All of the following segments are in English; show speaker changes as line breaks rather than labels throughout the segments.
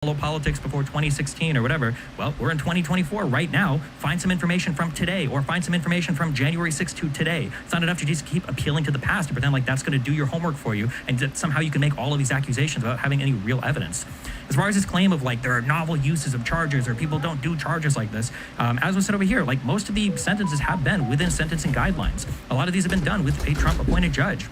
politics before 2016 or whatever. Well, we're in 2024 right now. Find some information from today, or find some information from January 6th to today. It's not enough to just keep appealing to the past and pretend like that's going to do your homework for you, and that somehow you can make all of these accusations without having any real evidence. As far as this claim of like there are novel uses of charges or people don't do charges like this, as was said over here, like most of the sentences have been within sentencing guidelines. A lot of these have been done with a Trump-appointed judge.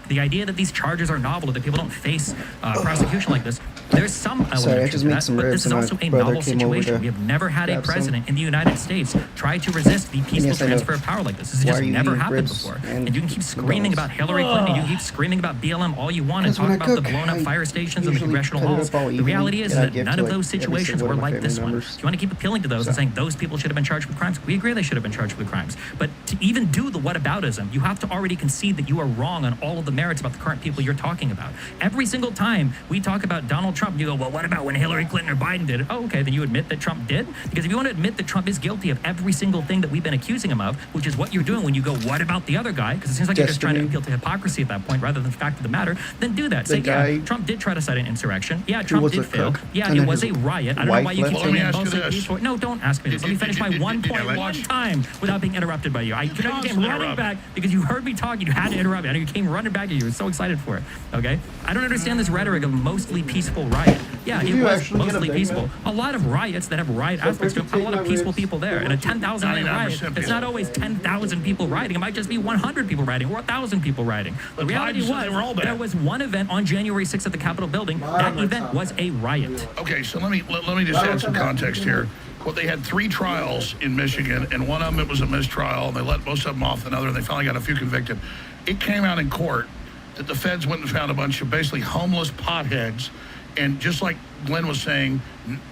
The idea that these charges are novel, that people don't face prosecution like this, there's some element to that, but this is also a novel situation. We have never had a president in the United States try to resist the peaceful transfer of power like this. This has just never happened before. And you can keep screaming about Hillary Clinton, you can keep screaming about BLM all you want, and talk about the blown-up fire stations and the congressional halls. The reality is that none of those situations were like this one. If you want to keep appealing to those and saying those people should have been charged with crimes, we agree they should have been charged with crimes. But to even do the whataboutism, you have to already concede that you are wrong on all of the merits about the current people you're talking about. Every single time we talk about Donald Trump, you go, well, what about when Hillary Clinton or Biden did it? Oh, okay, then you admit that Trump did? Because if you want to admit that Trump is guilty of every single thing that we've been accusing him of, which is what you're doing when you go, what about the other guy? Because it seems like you're just trying to appeal to hypocrisy at that point rather than the fact of the matter, then do that. Say, yeah, Trump did try to cite an insurrection. Yeah, Trump did fail. Yeah, it was a riot. I don't know why you keep saying both peaceful. No, don't ask me this. Let me finish my one point one time without being interrupted by you. You came running back because you heard me talking. You had to interrupt me. I know you came running back and you were so excited for it. Okay? I don't understand this rhetoric of mostly peaceful riot. Yeah, it was mostly peaceful. A lot of riots that have riot aspects to them, a lot of peaceful people there. And a 10,000 man riot, it's not always 10,000 people rioting. It might just be 100 people rioting or 1,000 people rioting. The reality was there was one event on January 6th at the Capitol building. That event was a riot.
Okay, so let me just add some context here. Well, they had 3 trials in Michigan, and one of them it was a mistrial, and they let most of them off another, and they finally got a few convicted. It came out in court that the feds went and found a bunch of basically homeless potheads. And just like Glenn was saying,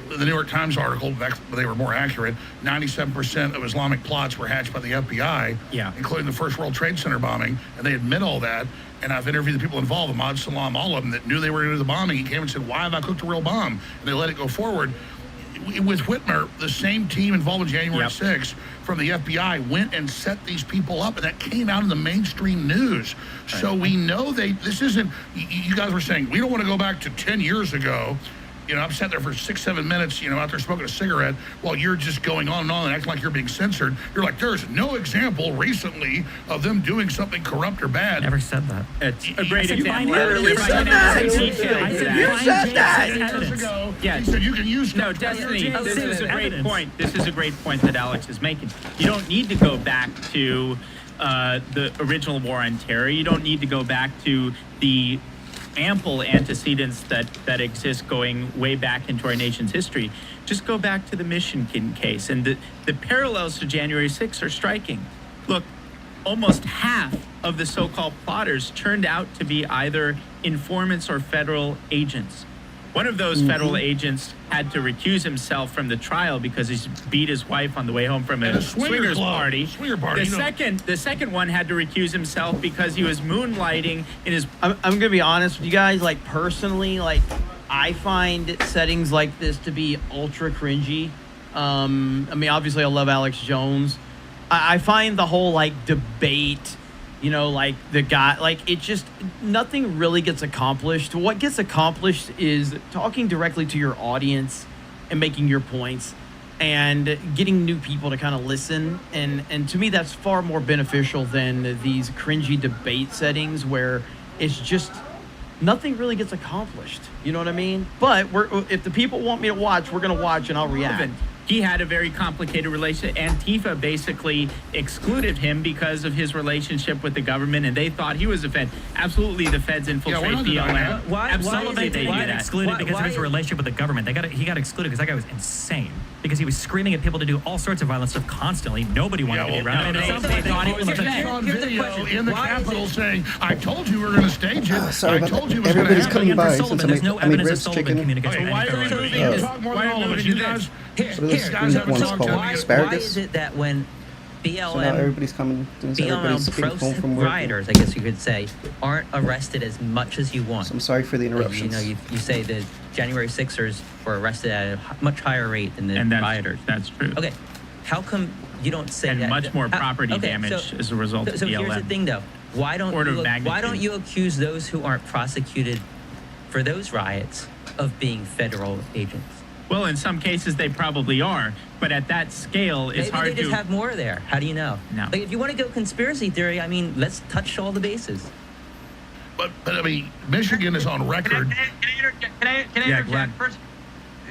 the New York Times article, they were more accurate, 97% of Islamic plots were hatched by the FBI, including the first World Trade Center bombing, and they admit all that. And I've interviewed the people involved, Ahmad Salam, all of them, that knew they were into the bombing. He came and said, why have I cooked a real bomb? And they let it go forward. With Whitmer, the same team involved in January 6th from the FBI went and set these people up, and that came out in the mainstream news. Right. So we know this isn't, you guys were saying, we don't want to go back to 10 years ago. You know, I'm sat there for 6-7 minutes, you know, out there smoking a cigarette while you're just going on and acting like you're being censored. You're like, there's no example recently of them doing something corrupt or bad.
Never said that.
It's a great example.
You said that. You said
that. Yeah. You said you can use.
No, Destiny, this is a great point. This is a great point that Alex is making. You don't need to go back to the original war on terror. You don't need to go back to the ample antecedents that exist going way back into our nation's history. Just go back to the Michigan case, and the parallels to January 6th are striking. Look, almost half of the so-called plotters turned out to be either informants or federal agents. One of those federal agents had to recuse himself from the trial because he beat his wife on the way home from a swingers party. The second one had to recuse himself because he was moonlighting in his...
I'm going to be honest with you guys. Like, personally, like, I find settings like this to be ultra cringy. I mean, obviously, I love Alex Jones. I find the whole, like, debate... You know, like the guy, like it just, nothing really gets accomplished. What gets accomplished is talking directly to your audience and making your points and getting new people to kind of listen. And to me, that's far more beneficial than these cringy debate settings where it's just, nothing really gets accomplished. You know what I mean? But if the people want me to watch, we're going to watch and I'll react.
He had a very complicated relationship. Antifa basically excluded him because of his relationship with the government, and they thought he was a Fed. Absolutely, the Feds infiltrate BLM.
Absolutely, they got excluded because of his relationship with the government. He got excluded because that guy was insane. Because he was screaming at people to do all sorts of violent stuff constantly. Nobody wanted to be around him.
They thought he was a Fed. On video in the Capitol saying, "I told you we were going to stage it. I told you it was going to happen."
Everybody's coming by since there's no evidence of Sullivan
chicken.
communicating.
Why are we moving to talk more than all of us? You guys,
Why is it that when
everybody's coming,
BLM rioters, I guess you could say, aren't arrested as much as you want?
So I'm sorry for the interruptions.
You know, you say the January 6ers were arrested at a much higher rate than the rioters.
That's true.
Okay, how come you don't say
and
that?
Much more property damage as a result of BLM.
So here's the thing, though. Why don't you accuse those who aren't prosecuted for those riots of being federal agents.
Well, in some cases they probably are, but at that scale, it's
Maybe
hard
they just
to.
have more there. How do you know?
No.
Like, if you want to go conspiracy theory, I mean, let's touch all the bases.
But I mean, Michigan is on record.
Can I
Yeah,
interject?
Glenn.
First,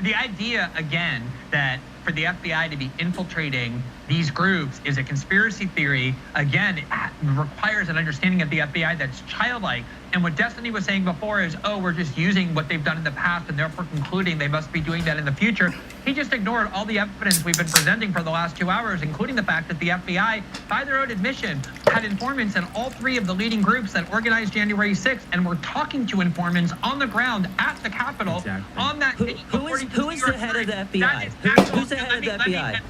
the idea, again, that for the FBI to be infiltrating these groups is a conspiracy theory, again, it requires an understanding of the FBI that's childlike. And what Destiny was saying before is, oh, we're just using what they've done in the past and therefore concluding they must be doing that in the future. He just ignored all the evidence we've been presenting for the last 2 hours, including the fact that the FBI, by their own admission, had informants in all 3 of the leading groups that organized January 6th and were talking to informants on the ground at the Capitol
Exactly.
on that
Who
day.
is
according to
the
New York
head of the
Times.
FBI?
That is
Who's the head of the FBI?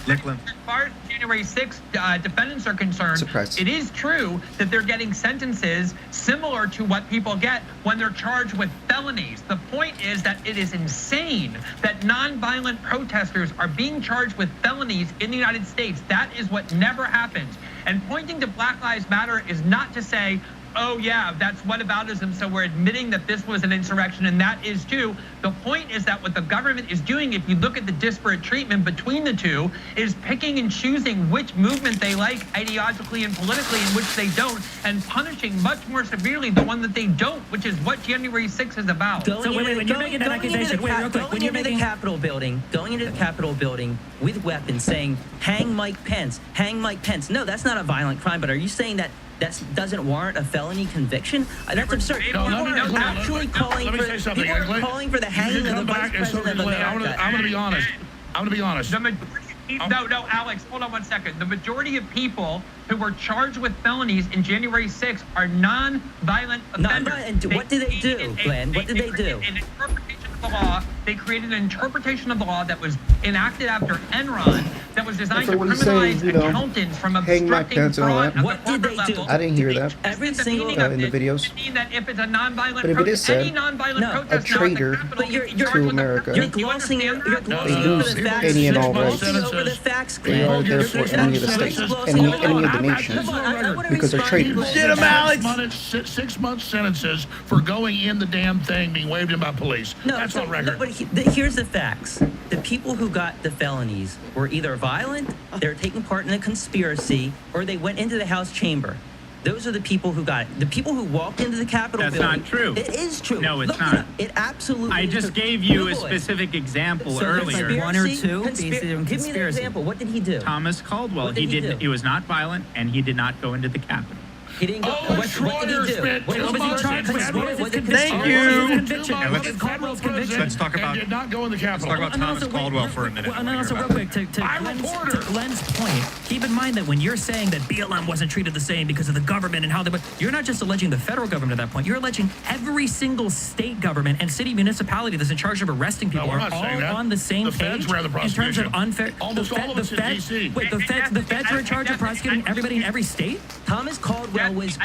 As far as January 6th defendants are concerned,
Surprise.
it is true that they're getting sentences similar to what people get when they're charged with felonies. The point is that it is insane that nonviolent protesters are being charged with felonies in the United States. That is what never happens. And pointing to Black Lives Matter is not to say, oh yeah, that's whataboutism, so we're admitting that this was an insurrection, and that is too. The point is that what the government is doing, if you look at the disparate treatment between the two, is picking and choosing which movement they like ideologically and politically and which they don't, and punishing much more severely the one that they don't, which is what January 6th is about.
So wait, when you're making that accusation, wait, real quick, when you're making
Going into the Capitol building with weapons, saying, hang Mike Pence, hang Mike Pence. No, that's not a violent crime, but are you saying that that doesn't warrant a felony conviction? That's absurd.
No,
People
let me-
are
let me-
actually calling
Let me
for
say something.
people are
Glenn,
calling for the
you
hanging
should
of
come
the vice
back and so
president of
Glenn, I'm
America.
gonna be honest. I'm gonna be honest.
The majority of people, no, Alex, hold on one second. The majority of people who were charged with felonies in January 6th are non-violent offenders.
And what did they do,
created
Glenn? What did they do?
An interpretation of the law. They created an interpretation of the law that was enacted after Enron that was designed
So
to
what he's saying
criminalize
is, you know,
accountants from
hang Mike
obstructing
Pence and all
fraud
that.
at the
What did
corporate
they do?
level.
I didn't hear that.
Every
The
single
meaning of
in the
it
videos.
would mean that if it's a non-violent
But if it is
protest, any
said,
non-violent
No.
protest
A
now at the
traitor
Capitol
But you're
can be charged
to
with a
America.
felony.
You're
Do you
glossing
understand
you're
that?
They
glossing
lose
over the facts.
any and
You're
all
glossing
rights.
over the facts,
They
Glenn.
are
You're
therefore
glossing
enemy of the
over
state,
glossing
enemy
over
of the
it.
nation,
Come on, I wanna
because they're
respond.
traitors.
Get him, Alex!
6-month sentences for going in the damn thing being waved in by police. That's on record.
No, but here's the facts. The people who got the felonies were either violent, they were taking part in a conspiracy, or they went into the House chamber. Those are the people who got it. The people who walked into the Capitol
That's
building.
not true.
It is true.
No, it's
Look
not.
it up. It absolutely
I
is
just
true.
gave you a
Google it.
specific example
So
earlier.
conspiracy-
One or two?
conspira-
Based on
Give me the
conspiracy.
example. What did he do?
Thomas Caldwell.
What did he do?
He was not violent, and he did not go into the Capitol.
He didn't go.
Oh,
what did
Schroeder
he do?
spent
What
2
was he
months
charged
in
with?
federal-
What was the
Thank
conviction?
you.
What was his
Two
conviction?
months
Let's-
in federal prison
let's talk about-
and did not go in the Capitol.
talk about
And
Thomas
also,
Caldwell for a minute.
And
I wanna
also,
hear
real
about
quick, to
I'm a reporter.
Glenn's point, keep in mind that when you're saying that BLM wasn't treated the same because of the government and how they, you're not just alleging the federal government at that point. You're alleging every single state government and city municipality that's in charge of arresting people
we're
are
not
all
saying that.
on the same
The
page
feds ran the
in terms
prosecution.
of unfair.
Almost all of us in DC.
Wait, the feds are in charge of prosecuting everybody in every state.
Thomas Caldwell was.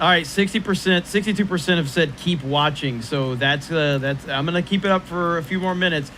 All right, 60%, 62% have said keep watching. So that's I'm gonna keep it up for a few more minutes.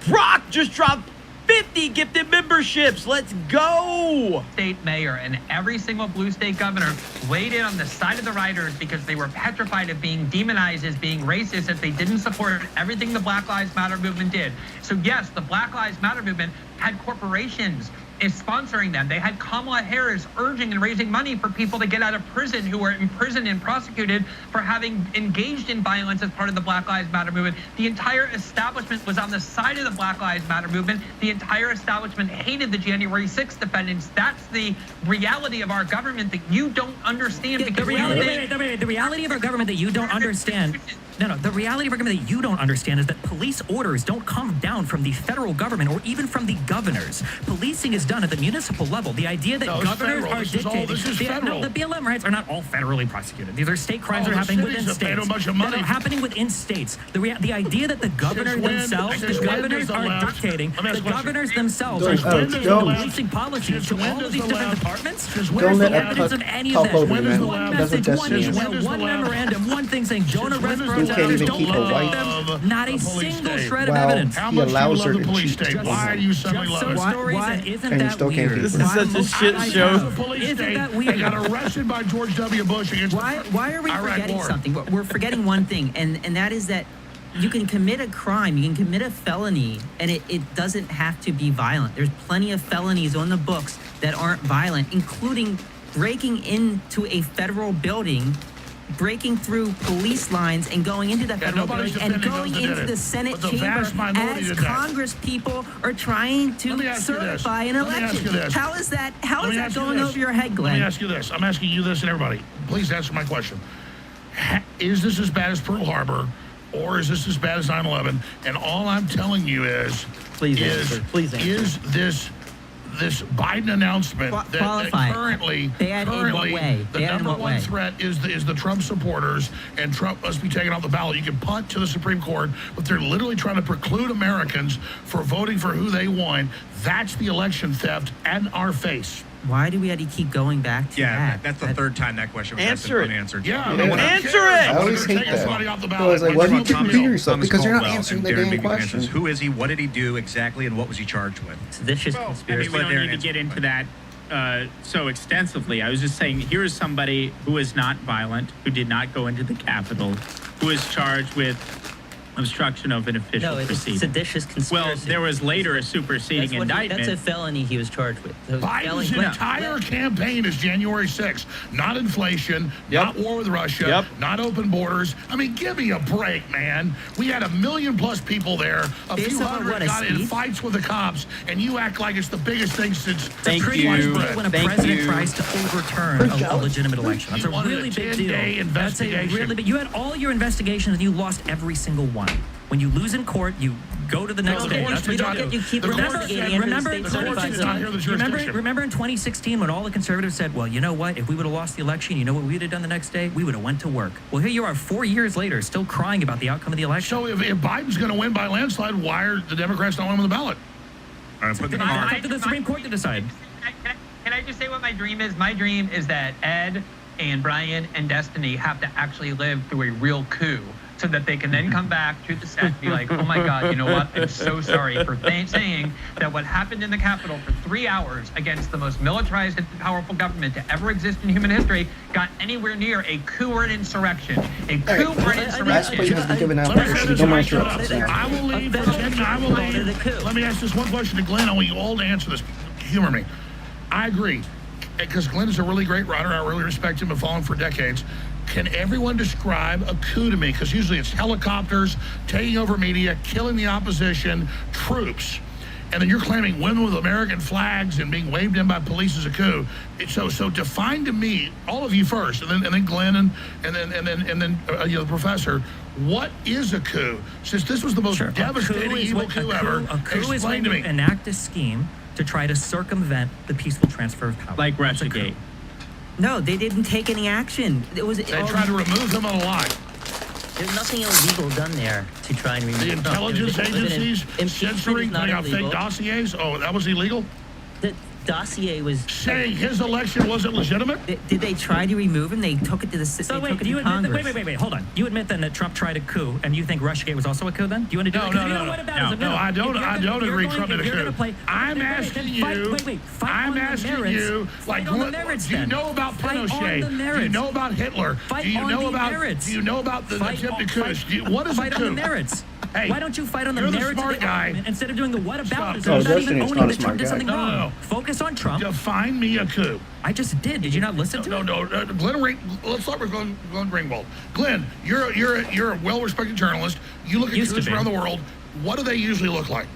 Brock just dropped 50 gifted memberships. Let's go.
State mayor and every single blue state governor weighed in on the side of the rioters because they were petrified of being demonized as being racist if they didn't support everything the Black Lives Matter movement did. So yes, the Black Lives Matter movement had corporations is sponsoring them. They had Kamala Harris urging and raising money for people to get out of prison who were imprisoned and prosecuted for having engaged in violence as part of the Black Lives Matter movement. The entire establishment was on the side of the Black Lives Matter movement. The entire establishment hated the January 6th defendants. That's the reality of our government that you don't understand.
The reality of our government that you don't understand. No, the reality of our government that you don't understand is that police orders don't come down from the federal government or even from the governors. Policing is done at the municipal level. The idea that
No, it's
governors
federal.
are
This is all-
dictating.
this is federal.
No, the BLM riots are not all federally prosecuted. These are state crimes
Oh,
that are
the
happening within
cities have paid
states.
a bunch of
That
money.
are happening within states. The idea that the governor
Since when-
themselves,
since
the
when
governors
does the
are
left-
dictating.
Let me ask
The
a question.
governors themselves
Don't-
are
oh,
dictating
don't-
policing policies
Since
to
when
all
does
of these
the
different
left-
departments.
since
Where's
Don't
the
let that
evidence
talk-
of any
talk
of
over
this?
you, man.
One
That's
message,
what
one
Destiny is.
email,
When does
one
the left-
memorandum, one thing saying Jonah
When does the
Restberg
you
can't even
don't
keep a white-
love
Not a
the police
single
state?
shred
Wow.
of evidence.
How
He
much do you
allows
love
her
the
to
police
cheat.
state? Why do you suddenly
Just
love
so
it?
stories,
Why-
and isn't
And you
that
still can't
weird?
keep
This is such a shit
I
show.
love the police
Isn't
state.
that
They
weird?
got arrested by George W. Bush against
Why are we
Iraq
forgetting
war.
something? We're forgetting one thing, and that is that you can commit a crime, you can commit a felony, and it doesn't have to be violent. There's plenty of felonies on the books that aren't violent, including breaking into a federal building, breaking through police lines and going into that federal
nobody's
building and
defending
going
those that
into
did it.
the Senate
But the
chamber
vast minority
as
did that.
Congress people are trying
Let
to
me ask you this.
certify an
Let me ask
election.
you this.
How is that
Let me
that
ask you
going
this.
over your head, Glenn?
Let me ask you this. I'm asking you this and everybody. Please answer my question. Is this as bad as Pearl Harbor, or is this as bad as 9/11? And all I'm telling you is,
Please answer. Please answer.
is this Biden announcement that
Qualify.
currently,
Bad in what way?
the
Bad in
number
what
one
way?
threat is the Trump supporters, and Trump must be taken off the ballot. You can punt to the Supreme Court, but they're literally trying to preclude Americans from voting for who they want. That's the election theft in our face.
Why do we have to keep going back to
Yeah,
that?
that's the third time that question was asked
Answer
and
it.
unanswered.
Yeah,
Yeah.
no one
Answer
cares.
it.
I always
They're
hate
taking
that.
somebody off the
I
ballot.
was like,
Why
why
do
do
you
you keep
keep
repeating yourself? Because you're not
Caldwell
answering
and
the
Darren
damn
Beatty
question.
answers. Who is he? What did he do exactly? And what was he charged with?
Seditious
I
conspiracy.
mean, we
Let
don't
Darren
need to
answer
get
the
into that so extensively. I was just saying, here is somebody who is not violent, who did not go into the Capitol, who is charged with obstruction of an official
No, it's
proceeding.
seditious conspiracy.
Well, there was later a superseding indictment.
That's a felony he was charged with. So
Biden's
felony-
entire campaign is January 6th. Not inflation,
Yep.
not war with Russia,
Yep.
not open borders. I mean, give me a break, man. We had 1 million plus people there. A
Based
few
on
hundred
what, a
got in
speech?
fights with the cops, and you act like it's the biggest thing since
Thank
since
you.
sliced
Big deal
bread.
when a
Thank
president
you.
tries to overturn a legitimate election. That's
You
a
wanted a
really big
10-day
deal.
investigation.
That's a really big. You had all your investigations and you lost every single one. When you lose in court, you go to the next
the
day.
courts
That's
did
what
not-
you do.
You keep
the courts
investigating
said-
into
remember
the
in
state
the courts
certified
did not
zone.
hear the
Remember,
jurisdiction.
remember in 2016 when all the conservatives said, well, you know what? If we would have lost the election, you know what we would have done the next day? We would have went to work. Well, here you are 4 years later, still crying about the outcome of the election.
So if Biden's going to win by landslide, why are the Democrats not winning on the ballot?
All right, put the
It's
card.
up to the Supreme Court to decide.
Can I just say what my dream is? My dream is that Ed and Brian and Destiny have to actually live through a real coup so that they can then come back to the set and be like, oh my God, you know what? I'm so sorry for saying that what happened in the Capitol for 3 hours against the most militarized and powerful government to ever exist in human history got anywhere near a coup or an insurrection. A coup or an
Last
insurrection.
question has been given out.
Let me say this
Don't
and I
mind
shut
your
up.
upset.
I will leave for 10 I will leave. Let me ask this one question to Glenn. I want you all to answer this. Humor me. I agree. Because Glenn is a really great writer. I really respect him and follow him for decades. Can everyone describe a coup to me? Because usually it's helicopters taking over media, killing the opposition, troops. And then you're claiming women with American flags and being waved in by police as a coup. So define to me, all of you first, and then Glenn and then you know, the professor. What is a coup? Since this was the most
Sure.
devastating evil coup ever,
A coup is
explain
when
to
you
me.
enact a scheme to try to circumvent the peaceful transfer of power.
Like
That's a
Russiagate.
coup.
No, they didn't take any action. It was
They tried to remove him on a lie.
There's nothing illegal done there to try and remove
The
him.
intelligence
Was it
agencies
impeachment
censoring,
is not
putting out fake
illegal.
dossiers. Oh, that was illegal?
The dossier was.
Saying his election wasn't legitimate?
Did they try to remove him? They took it to the
So
they
wait,
took it
do you
to
admit that,
Congress.
wait, hold on. You admit then that Trump tried a coup, and you think Russiagate was also a coup then? Do you want to do
No,
it? 'Cause
no,
you
no,
know
no.
what about it?
No, I don't.
If you're
I
gonna-
don't
if you're
agree
going-
Trump did a
if you're gonna
coup.
play-
I'm
then
asking
fight-
you.
Wait, fight
I'm
on the
asking
merits.
you.
Fight on the merits.
Do you
then.
know about
Fight on the
Pinochet? Do you
merits.
know about Hitler?
Fight
Do you
on
know
the
about?
merits.
Do you know about the
Fight
attempted
on-
coups?
fight-
What is a
Fight
coup?
on the merits.
Hey,
Why don't you fight on the
you're the
merits
smart
of the
guy.
argument instead of doing the what about
Stop.
without even
Destiny is
owning
not a
that Trump
smart
did
guy.
something
No, no,
wrong?
no.
Focus on Trump.
Define me a coup.
I just did. Did you not listen to
No,
it?
no. Glenn let's start with Glenn Ringwald. Glenn, you're a well-respected journalist. You look at
Used to
coups
be.
around the world. What do they usually look like?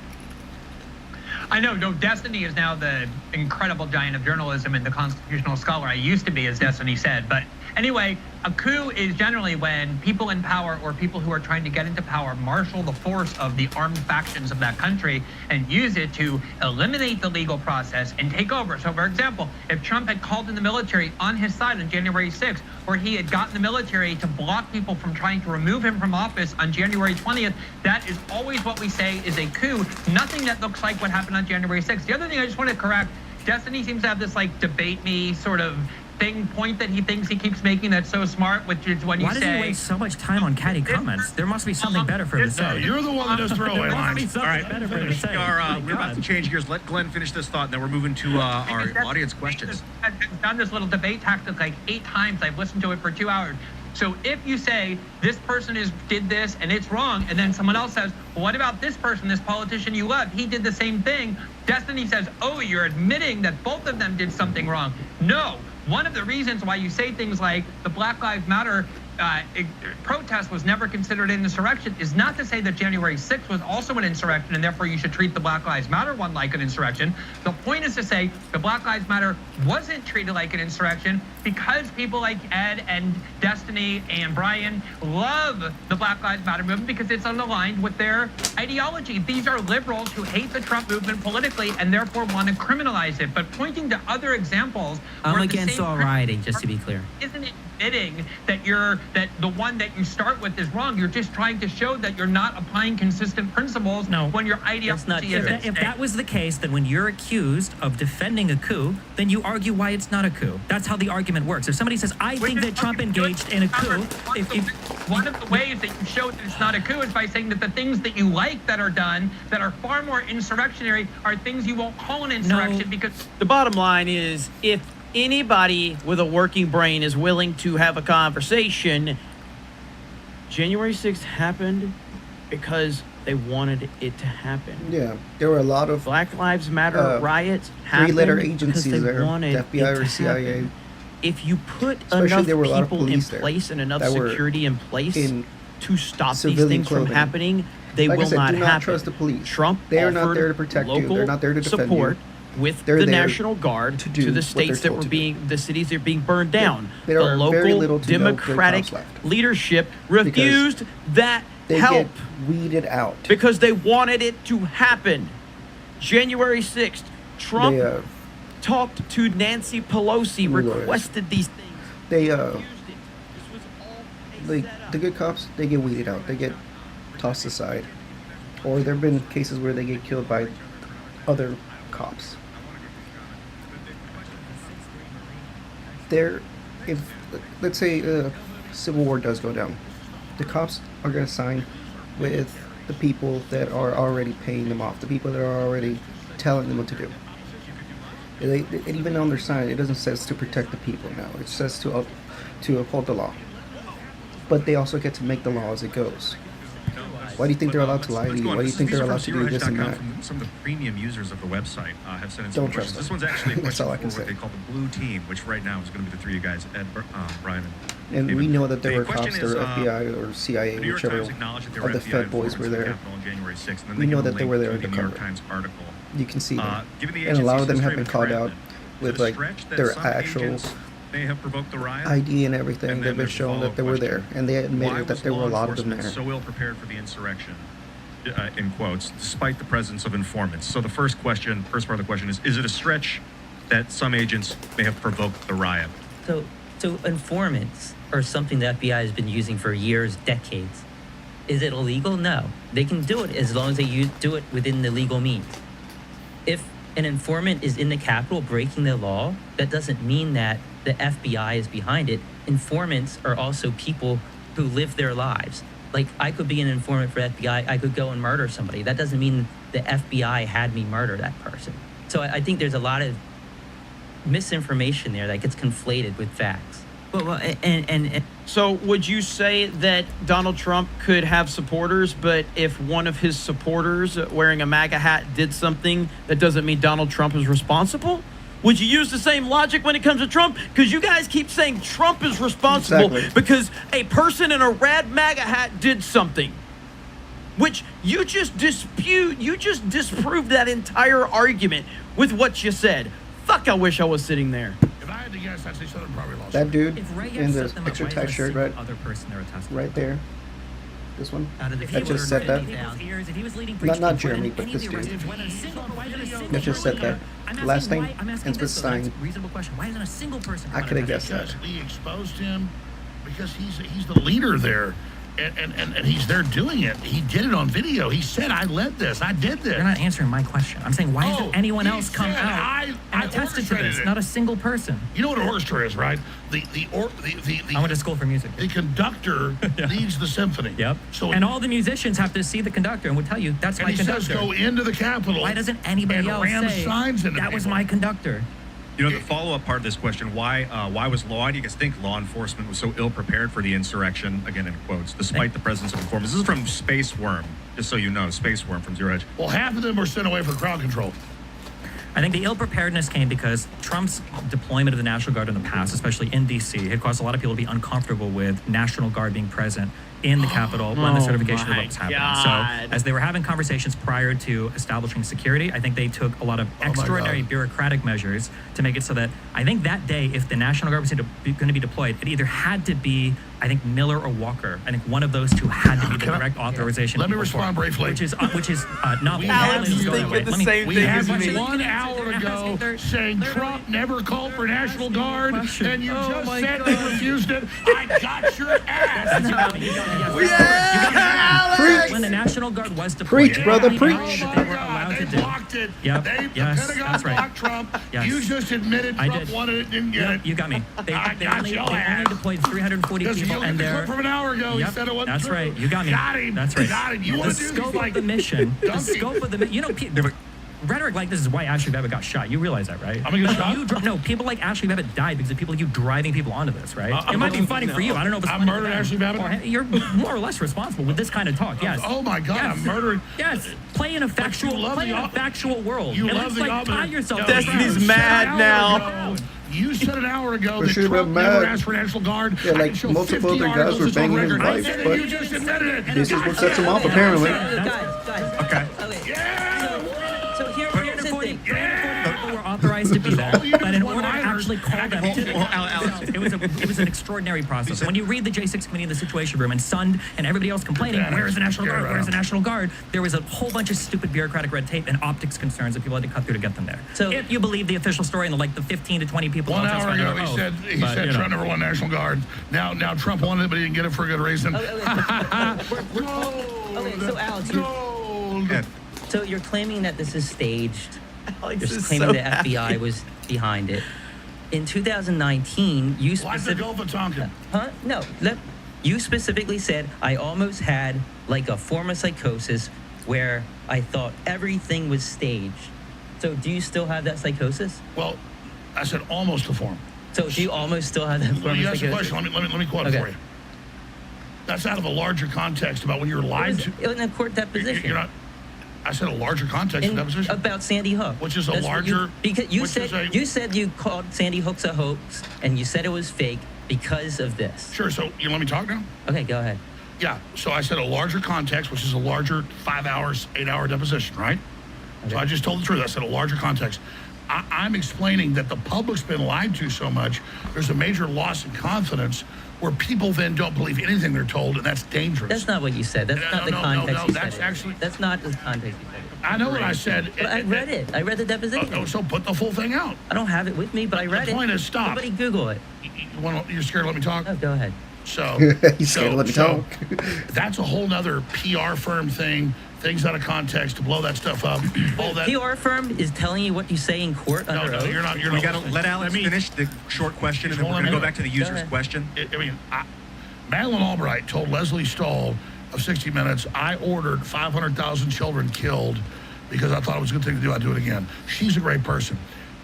I know, no, Destiny is now the incredible giant of journalism and the constitutional scholar I used to be, as Destiny said. But anyway, a coup is generally when people in power or people who are trying to get into power marshal the force of the armed factions of that country and use it to eliminate the legal process and take over. So, for example, if Trump had called in the military on his side on January 6th, or he had gotten the military to block people from trying to remove him from office on January 20th, that is always what we say is a coup. Nothing that looks like what happened on January 6th. The other thing I just want to correct, Destiny seems to have this like debate me sort of point that he thinks he keeps making that's so smart, which is when you
Why does he
say,
waste so much time on catty comments? There must be something better for him to
this-
say.
You're the one that does throwaway
There must be
lines.
something
All right,
better for him to say.
We're about to change gears. Let Glenn finish this thought, and then we're moving to our
Because
audience questions.
I've done this little debate tactic like 8 times. I've listened to it for 2 hours. So if you say this person did this and it's wrong, and then someone else says, well, what about this person, this politician you love? He did the same thing. Destiny says, oh, you're admitting that both of them did something wrong. No. One of the reasons why you say things like the Black Lives Matter protest was never considered an insurrection is not to say that January 6th was also an insurrection and therefore you should treat the Black Lives Matter one like an insurrection. The point is to say the Black Lives Matter wasn't treated like an insurrection because people like Ed and Destiny and Brian love the Black Lives Matter movement because it's aligned with their ideology. These are liberals who hate the Trump movement politically and therefore want to criminalize it. But pointing to other examples,
I'm
where the
against
same
all rioting, just to be clear.
isn't admitting that the one that you start with is wrong. You're just trying to show that you're not applying consistent principles when your
that's not
ideology is
true.
at
If
stake.
that was the case, then when you're accused of defending a coup, then you argue why it's not a coup. That's how the argument works. If somebody says, I think that Trump engaged in a coup,
One of the ways that you show that it's not a coup is by saying that the things that you like that are done that are far more insurrectionary are things you won't call an insurrection because
The bottom line is, if anybody with a working brain is willing to have a conversation, January 6th happened because they wanted it to happen.
Yeah, there were a lot of
Black Lives Matter riots happened
three-letter
because
agencies
they
there,
wanted
the FBI
it
or
to
CIA.
happen. If you put
Especially
enough
there were a lot of
people in
police there
place and enough
that were
security in place
in
to stop these
civilian
things
clothing.
from happening, they
Like I
will
said,
not
do not
happen.
trust the police.
Trump
They are not
offered
there to protect you.
local
They're not there to defend
support
you.
with
They're
the
there
National Guard
to do
to the
what
states
they're
that
told
were
to do.
being, the cities that are being burned down.
There
the
are
local
very little to no good
Democratic
cops left.
leadership refused that
They
help
get weeded out.
because they wanted it to happen. January 6th, Trump
They,
talked to Nancy Pelosi,
Ooh, Lord.
requested these things.
they
Used it. This was all a
like
setup.
the good cops, they get weeded out. They get tossed aside. Or there have been cases where they get killed by other cops. If let's say civil war does go down, the cops are going to side with the people that are already paying them off, the people that are already telling them what to do. And even on their side, it doesn't say to protect the people now. It says to uphold the law. But they also get to make the law as it goes. Why do you think they're allowed to lie to you? Why do you think they're allowed to do this and that?
Some of the premium users of the website have sent in
Don't
some
trust
questions. This
them.
one's actually a
That's
question
all I
for
can
what
say.
they call the blue team, which right now is going to be the three of you guys, Ed, Brian,
And we
David.
know that there
The
were
question
cops,
is,
there were FBI or
the
CIA,
New York
whichever
Times acknowledged that there
of
were
the
FBI
Fed boys
informants
were
at the
there.
Capitol on January 6th. And then
We
they
know
give a
that they
link
were there
to the New York
undercover.
Times article.
You can see them.
Given the
And a lot of them
agency's
have been
history
called
of
out
threat,
with
is it a
like
stretch that
their
some
actual
agents may have provoked the riot?
ID and everything.
And then
They've been
there's a
shown that they
follow-up
were there,
question.
and they
Why
admitted that
was
there were a
law
lot of them
enforcement
there.
so ill prepared for the insurrection, in quotes, despite the presence of informants? So the first part of the question is it a stretch that some agents may have provoked the riot?
So informants are something the FBI has been using for years, decades. Is it illegal? No. They can do it as long as they do it within the legal means. If an informant is in the Capitol breaking the law, that doesn't mean that the FBI is behind it. Informants are also people who live their lives. Like, I could be an informant for FBI, I could go and murder somebody. That doesn't mean the FBI had me murder that person. So I think there's a lot of misinformation there that gets conflated with facts.
Well, and
So would you say that Donald Trump could have supporters, but if one of his supporters wearing a MAGA hat did something, that doesn't mean Donald Trump is responsible? Would you use the same logic when it comes to Trump? Because you guys keep saying Trump is responsible
Exactly.
because a person in a red MAGA hat did something. Which you just disproved that entire argument with what you said. Fuck, I wish I was sitting there.
If I had to guess, I'd say Southern probably lost.
That dude
If Reagan
in
set
the
them up,
extra
why
tight
isn't a
shirt,
single
right,
other person there attested?
right there. This one.
out of the
If
That
he
just
was
said that.
in people's ears, if he was leading
Not
preaching, why
Jeremy,
didn't
but
any of
this
the arrested-
dude.
why didn't a single- why didn't a single
That just said
person-
that.
I'm asking
Last thing,
why- I'm asking
ends with
this, though. That's
Stein.
a reasonable question. Why isn't a single person?
I could have guessed that.
Because we exposed him because he's the leader there. and he's there doing it. He did it on video. He said, "I led this. I did this."
You're not answering my question. I'm saying, why hasn't anyone
he
else come
said,
out
I
and attested to
orchestrated
this?
it.
Not a single person.
You know what an orchestra is, right? The
I went to school for music.
the conductor leads the symphony.
Yep.
So
and all the musicians have to see the conductor and would tell you that's
and
my
he
conductor.
says, "Go into the Capitol."
Why doesn't anybody
and
else
ram
say
signs into
that was
people.
my conductor?
You know, the follow-up part of this question: why do you guys think law enforcement was so ill prepared for the insurrection? Again, in quotes, despite the presence of informants. This is from Space Worm, just so you know, Space Worm from Zero Hedge.
Well, half of them were sent away for crowd control.
I think the ill preparedness came because Trump's deployment of the National Guard in the past, especially in D.C., had caused a lot of people to be uncomfortable with National Guard being present in the Capitol when the certification of the vote was happening.
God.
So, as they were having conversations prior to establishing security, I think they took a lot of extraordinary
God.
bureaucratic measures to make it so that I think that day, if the National Guard was going to be deployed, it either had to be, I think, Miller or Walker. I think one of those two had to be the
Can I-
direct authorization.
Let me
people for
respond
it,
briefly.
Which is not
We
Alex
have
is
you-
thinking the
Let me-
same
We
thing
had
as me.
1 hour ago saying Trump never called for National Guard, and you
Oh
just
my
said
God.
they refused it. I got your ass.
You got me, yes.
Preach.
When the National Guard was deployed,
Preach, brother,
they
preach.
acknowledged that they were allowed
they
to do.
blocked it.
Yep.
The
Yes,
Pentagon
that's right.
blocked Trump.
Yes.
You just admitted
I
Trump
did.
wanted it, didn't get
Yep,
it.
you got me. They
I got
only
your ass.
deployed 340
Because
people,
you
and
the clip
they're
from an hour ago. He
Yep,
said it wasn't
that's
true.
right. You got me.
Got him.
That's right.
Got him. You
the
want to do
scope
these,
of
like,
the mission. The
donkey.
scope of the mission. You know, rhetoric like this is why Ashley Babbitt got shot. You realize that, right?
I'm gonna get shot?
No, people like Ashley Babbitt died because of people like you driving people onto this, right? It might be funny for you. I don't know if it's
I
funny for
murdered
them.
Ashley Babbitt?
Or, you're more or less responsible with this kind of talk. Yes.
Oh my God!
Yes.
I'm murdering.
Yes, play in a factual,
love
play in
the
a
op-
factual world.
You
and
love
let's,
the
like,
opposite.
tie yourself.
No,
to
Destiny's
the
you
ground.
mad
said an
now.
hour ago- You said an hour ago that
should have
Trump
been
never
mad.
asked for National Guard.
Yeah,
I
like
can show
multiple
50
other guys
articles
were
that's on
banging his
record.
wife,
I said
but
you just admitted it.
this is what sets him off, apparently.
Guys.
Okay.
Okay. So here's the thing.
340 people were authorized to be there,
All you
but
did
in
was
order to
one-liners,
actually call
and I
them
can
to
tell
the it was an extraordinary process. When you read the J6 committee in the Situation Room and Sund and everybody else complaining,
Yeah,
where is the National
yeah,
Guard?
right
Where is the
on.
National Guard? There was a whole bunch of stupid bureaucratic red tape and optics concerns that people had to cut through to get them there.
So-
if you believe the official story and the 15 to 20 people
1
who
hour
testified
ago,
under
he
oath,
said
but, you know.
Trump never won National Guard. Now Trump wanted it, but he didn't get it for a good reason.
Okay, so Alex,
No.
Yeah.
so you're claiming that this is staged.
Alex
You're
is
claiming
so
the FBI
happy.
was behind it. In 2019, you
Like the
specifically,
Gulf of Tonkin.
huh? No, you specifically said I almost had like a form of psychosis where I thought everything was staged. So do you still have that psychosis?
Well, I said almost a form.
So do you almost still have that
Well,
form
you
of
asked a
psychosis?
question. Let me quote
Okay.
it for you. That's out of a larger context about when you're lied to.
In a court deposition.
You're not. I said a larger context of that position.
About Sandy Hook,
Which is a
That's what you-
larger-
because you
which
said
is a-
you said you called Sandy Hook's a hoax, and you said it was fake because of this.
Sure. So you let me talk now.
Okay, go ahead.
Yeah. So I said a larger context, which is a larger 5 hours, 8 hour deposition, right? So I just told the truth. I said a larger context. I'm explaining that the public's been lied to so much. There's a major loss in confidence where people then don't believe anything they're told, and that's dangerous.
That's not what you said. That's
No,
not the
no,
context
no,
you
that's
said. it.
actually-
That's not the context you said. it.
I know what I said.
But I read it. I read the deposition.
Oh, so put the full thing out.
I don't have it with me, but I read it.
The point is, stop.
Somebody Google it.
You're scared to let me talk?
Oh, go ahead.
So
He's scared to let me talk.
That's a whole nother PR firm thing. Things out of context to blow that stuff up. All that.
PR firm is telling you what you say in court
No,
under
no,
oath.
you're not. You're
We
not
got to
listening.
let Alex finish the short question, and then we're
Hold
going to
on
go
a
back to the
minute. Go
user's
ahead.
question.
Madeleine Albright told Leslie Stahl of 60 Minutes, I ordered 500,000 children killed because I thought it was a good thing to do. I'd do it again. She's a great person.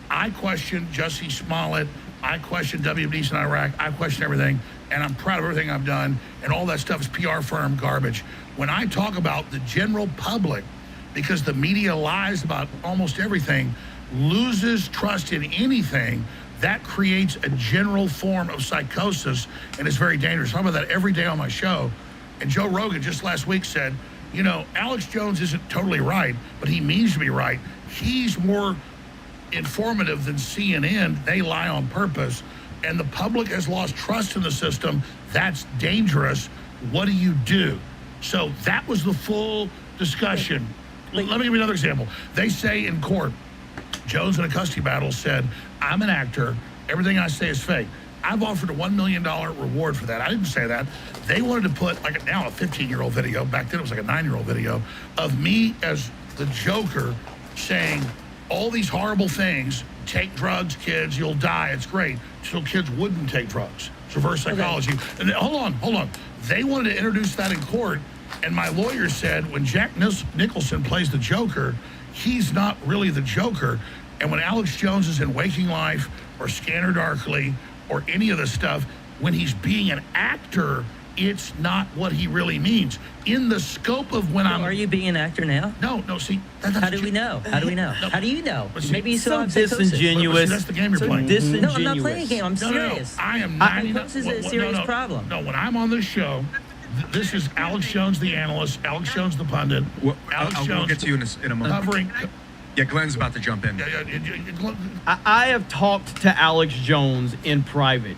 I questioned Jussie Smollett. I questioned WMDs in Iraq. I questioned everything, and I'm proud of everything I've done, and all that stuff is PR firm garbage. When I talk about the general public, because the media lies about almost everything, loses trust in anything, that creates a general form of psychosis, and it's very dangerous. I talk about that every day on my show. And Joe Rogan just last week said, you know, Alex Jones isn't totally right, but he means to be right. He's more informative than CNN. They lie on purpose. And the public has lost trust in the system. That's dangerous. What do you do? So that was the full discussion. Let me give you another example. They say in court, Jones in a custody battle said, I'm an actor. Everything I say is fake. I've offered a $1 million reward for that. I didn't say that. They wanted to put, like, now a 15-year-old video, back then it was like a 9-year-old video, of me as the Joker saying all these horrible things. Take drugs, kids, you'll die, it's great. So kids wouldn't take drugs. It's reverse psychology. And then, hold on. They wanted to introduce that in court, and my lawyer said when Jack Nicholson plays the Joker, he's not really the Joker. And when Alex Jones is in Waking Life or Scanner Darkly or any of this stuff, when he's being an actor, it's not what he really means. In the scope of when I'm...
Are you being an actor now?
No, see... That's
How do we know? How do we know?
No.
How do you know?
But see,
Maybe you
so
still have psychosis.
disingenuous.
But see, that's the game you're playing.
No, I'm not playing a game. I'm serious.
No. I am
Psychosis is a serious problem.
No, when I'm on this show, this is Alex Jones, the analyst, Alex Jones, the pundit.
Well,
Alex
I'll
Jones
get to you in a moment.
covering...
Yeah, Glenn's about to jump in.
I have talked to Alex Jones in private.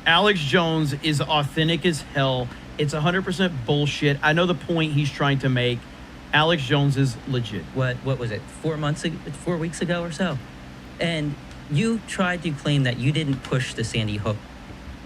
Alex Jones is authentic as hell. It's 100% bullshit. I know the point he's trying to make. Alex Jones is legit.
What was it? 4 weeks ago or so, and you tried to claim that you didn't push the Sandy Hook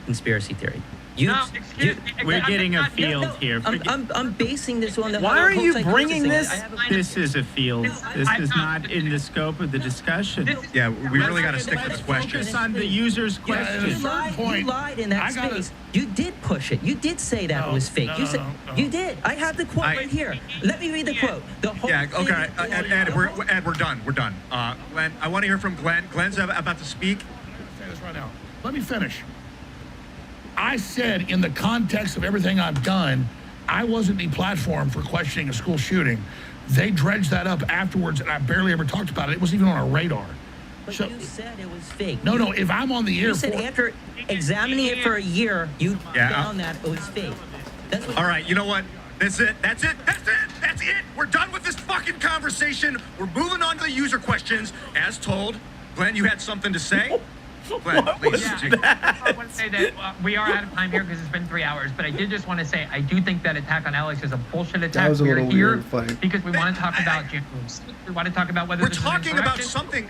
conspiracy theory.
No, excuse me.
We're getting a
No,
field here.
I'm basing this on the.
Why
whole
are you
psychosis
bringing
thing.
this?
I have a-
This is a field. This is not in the scope of the discussion.
Yeah, we really got to stick to the question.
Focus on the user's
Yeah,
question.
and
You
a certain
lied,
point,
you lied in that
I gotta-
space. You did push it. You did say that
No,
it was fake.
no,
you
no,
said
no.
you did. I have the quote right here. Let me read the quote. The whole
Yeah,
thing
okay.
is-
Ed, we're done. We're done. Glenn, I want to hear from Glenn. Glenn's about to speak.
Say this right now. Let me finish. I said in the context of everything I've done, I wasn't deplatformed for questioning a school shooting. They dredged that up afterwards, and I barely ever talked about it. It wasn't even on our radar.
But
So,
you said it was fake.
no. If I'm on the air,
You said
for,
after examining it for a year, you
Yeah,
found that it was fake. That's what.
All right, you know what? That's it. We're done with this fucking conversation. We're moving on to the user questions. As told, Glenn, you had something to say? Glenn, please.
I want to say that we are out of time here because it's been 3 hours, but I did just want to say I do think that attack on Alex is a bullshit attack.
was a
We're
little
here
weird, funny.
because we want to talk about January 6th. We want to talk about whether
We're
this is an
talking about
insurrection.
something.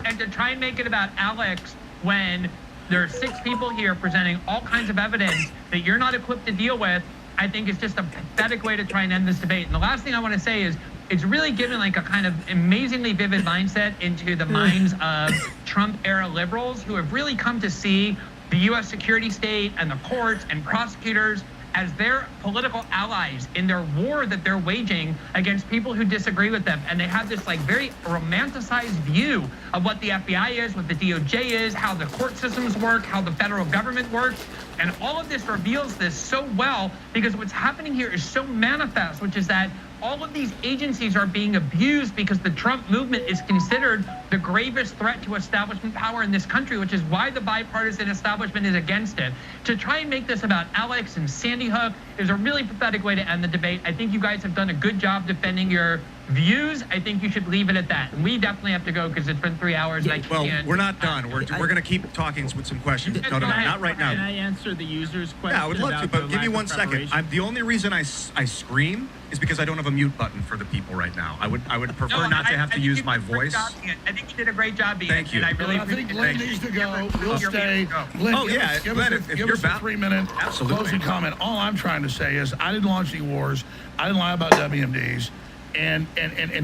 And to try and make it about Alex when there are 6 people here presenting all kinds of evidence that you're not equipped to deal with, I think is just a pathetic way to try and end this debate. And the last thing I want to say is it's really given like a kind of amazingly vivid mindset into the minds of Trump-era liberals who have really come to see the U.S. security state and the courts and prosecutors as their political allies in their war that they're waging against people who disagree with them. And they have this like very romanticized view of what the FBI is, what the DOJ is, how the court systems work, how the federal government works. And all of this reveals this so well because what's happening here is so manifest, which is that all of these agencies are being abused because the Trump movement is considered the gravest threat to establishment power in this country, which is why the bipartisan establishment is against it. To try and make this about Alex and Sandy Hook is a really pathetic way to end the debate. I think you guys have done a good job defending your views. I think you should leave it at that. And we definitely have to go because it's been 3 hours. And I
Well,
can't.
we're not done. We're going to keep talking with some questions. No, not right
Can I
now.
answer the user's question?
Yeah, I would love to,
about
but
the
give me
lack of
1 second.
preparation?
The only reason I scream is because I don't have a mute button for the people right now. I would prefer
No,
not to have
I
to
think
use
you
my
did a great
voice.
job, Ian. I think you did a great job, Ian.
Thank you.
And I really
I think Glenn
appreciate it.
needs to go. We'll
You're
stay.
welcome.
Glenn,
Oh,
give
yeah,
us, give
Glenn,
us,
if
give
you're
us a
about-
3-minute
Absolutely.
closing comment. All I'm trying to say is I didn't launch any wars. I didn't lie about WMDs. And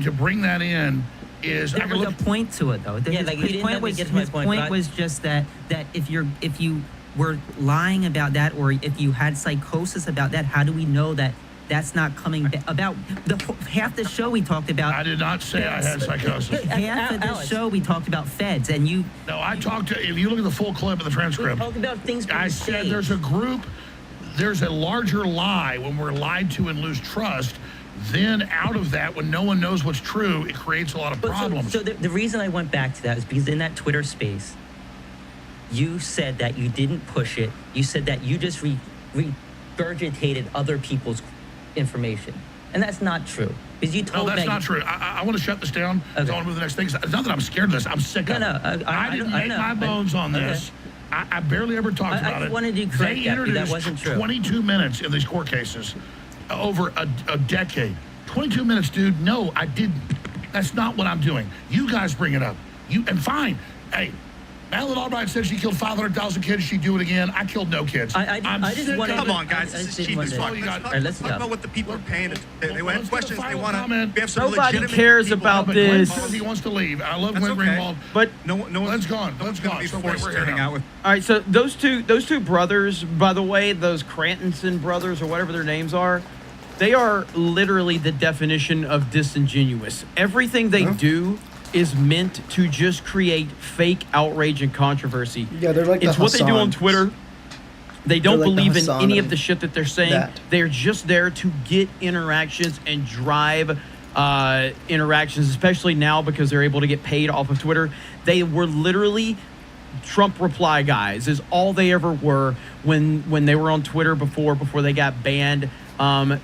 to bring that in is I
There
can
was
look,
a point to it, though.
Yeah,
His,
like, you
his
didn't
point
let me
was
get to my
his
point,
point
but I-
was just that if you were lying about that, or if you had psychosis about that, how do we know that that's not coming about? Half the show we talked about.
I did not say I had psychosis.
Half of the
Alex.
show we talked about feds, and you.
No, I talked to, if you look at the full clip of the
We
transcript,
talked about things being
I said
staged.
there's a group, there's a larger lie when we're lied to and lose trust. Then out of that, when no one knows what's true, it creates a lot of
But
problems.
So the reason I went back to that is because in that Twitter space, you said that you didn't push it. You said that you just regurgitated other people's information. And that's not true. Because you
No,
told
that's
Megan.
not true. I want to shut this down.
Okay.
I want to move to the next thing. It's not that I'm scared of this. I'm sick of
No,
it.
I
didn't
know, I
make
know.
my bones on
Okay.
this. I barely ever talked
I
about it.
wanted to correct
They
that, because that
introduced
wasn't true.
22 minutes in these court cases over a decade. 22 minutes, dude. No, I didn't. That's not what I'm doing. You guys bring it up. And fine. Hey, Madeleine Albright said she killed 500,000 kids. She'd do it again. I killed no kids.
I just
sick
wanted
of
Come
it.
on, guys.
I
This
just
is
didn't
cheap as
want
fuck.
to-
Let's
All right, let's
talk
go.
about what the people are paying. They
Well,
have
let's
questions.
get a
They
final
want
comment.
to. We have some
Nobody
legitimate
cares
people
about
on.
this.
He wants to leave. I love
That's
Glenn
okay.
Greenwald.
But
No one's
Glenn's gone.
No one's
Glenn's
going to
gone.
be
So
forced
we're
to
here
hang
now.
out with.
all right, so those two brothers, by the way, those Crantonson brothers or whatever their names are, they are literally the definition of disingenuous. Everything they do is meant to just create fake outrage and controversy.
Yeah, they're like the
it's what they do on
Hassans.
Twitter. They don't
They're like the
believe in
Hassan
any
of
of the shit that they're saying.
that.
They're just there to get interactions and drive interactions, especially now because they're able to get paid off of Twitter. They were literally Trump reply guys is all they ever were when they were on Twitter before they got banned.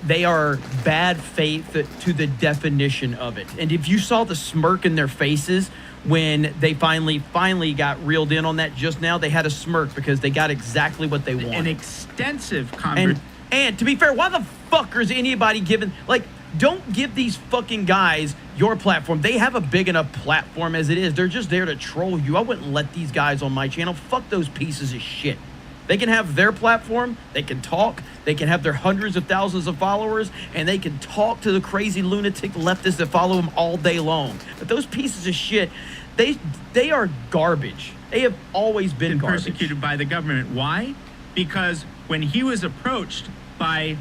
They are bad faith to the definition of it. And if you saw the smirk in their faces when they finally got reeled in on that just now, they had a smirk because they got exactly what they wanted.
An extensive conversation.
And to be fair, why the fuck is anybody giving, like, don't give these fucking guys your platform. They have a big enough platform as it is. They're just there to troll you. I wouldn't let these guys on my channel. Fuck those pieces of shit. They can have their platform. They can talk. They can have their hundreds of thousands of followers, and they can talk to the crazy lunatic leftists that follow them all day long. But those pieces of shit, they are garbage. They have always been garbage.
Persecuted by the government. Why? Because when he was approached by